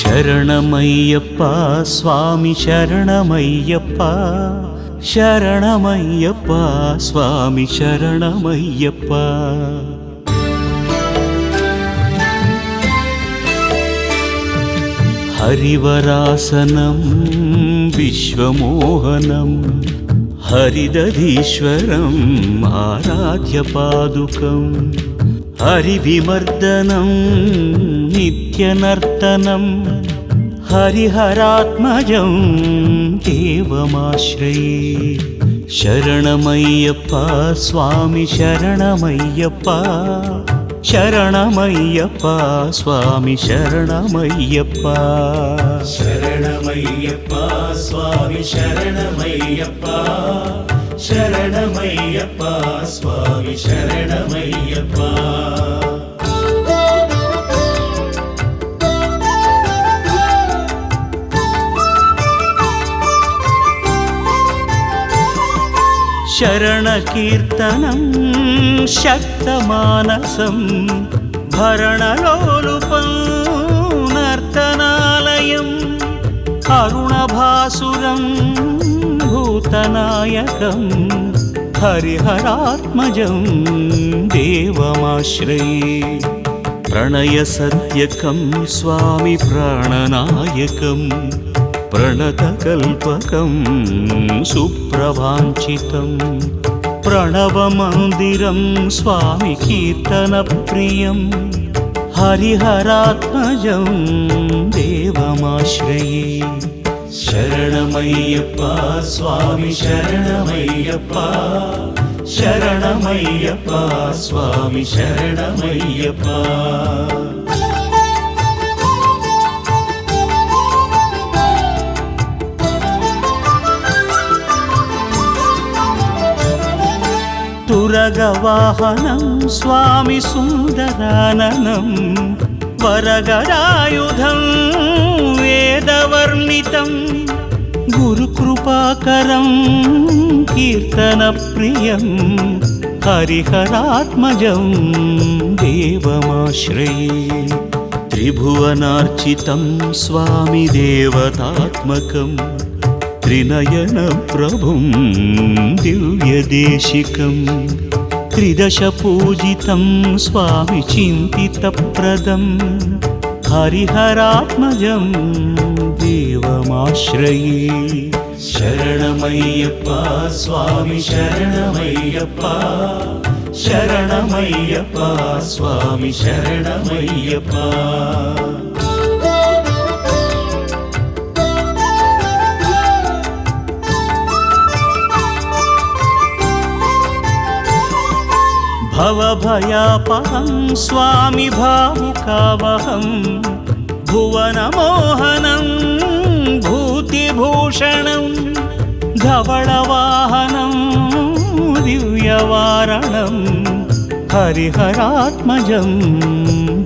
శరణమయ్యప్ప స్వామి శరణమయ్యప్ప, శరణమయ్యప్ప స్వామి శరణమయ్యప్ప. హరివరాసనం విశ్వమోహనం హరిదధీశ్వరం ఆరాధ్యపాదుకం, హరివిమర్దనం నిత్యనర్తనం హరిహరాత్మజం దేవమాశ్రయే. శరణమయ్యప్ప స్వామి శరణమయ్యప్ప, శరణమయ్యప్ప స్వామి శరణమయ్యప్ప. శరణమయ్యప్ప స్వామి శరణమయ్యప్ప, శరణమయ్యప్ప స్వామి శరణమయ్యప్ప. శరణకీర్తనం శక్తమానసం భరణలోలుపం నర్తనాలయం, అరుణభాసురం భూతనాయకం హరిహరాత్మజం దేవమాశ్రయే. ప్రణయసత్యకం స్వామి ప్రాణనాయకం, ప్రణతకల్పకం సుప్రభాంచితం, ప్రణవమందిరం స్వామి కీర్తనప్రియం హరిహరాత్మజం దేవమాశ్రయే. శరణమయ్యప్ప స్వామి శరణమయ్యప్ప, శరణమయ్యప్ప స్వామి శరణమయ్యప్ప. తురగవాహనం స్వామి సుందరాననం, వరగదాయుధం వేదవర్ణితం, గురుకృపాకరం కీర్తనప్రియం హరిహరాత్మజం దేవమాశ్రయే. త్రిభువనార్చితం స్వామి దేవతాత్మకం, త్రినయన ప్రభుం దివ్యదేశికం, త్రిదశ పూజితం స్వామి చింతితప్రదం హరిహరాత్మజం దేవమాశ్రయే. శరణమయ్యప్ప స్వామి శరణమయ్యప్ప, శరణమయ్యప్ప స్వామి శరణమయ్యప్ప. భవభయాపహం స్వామి భావుకావహం, భువనమోహనం భూతిభూషణం, ధవళవాహనం దివ్యవారణం హరిహరాత్మజం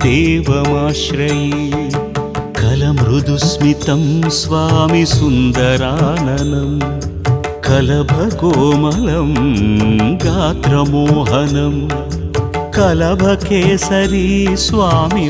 దేవమాశ్రయే. కలమృదుస్మితం స్వామి సుందరాననం, కలభకోమలం గాత్రమోహనం, కలభకేసరీ స్వామి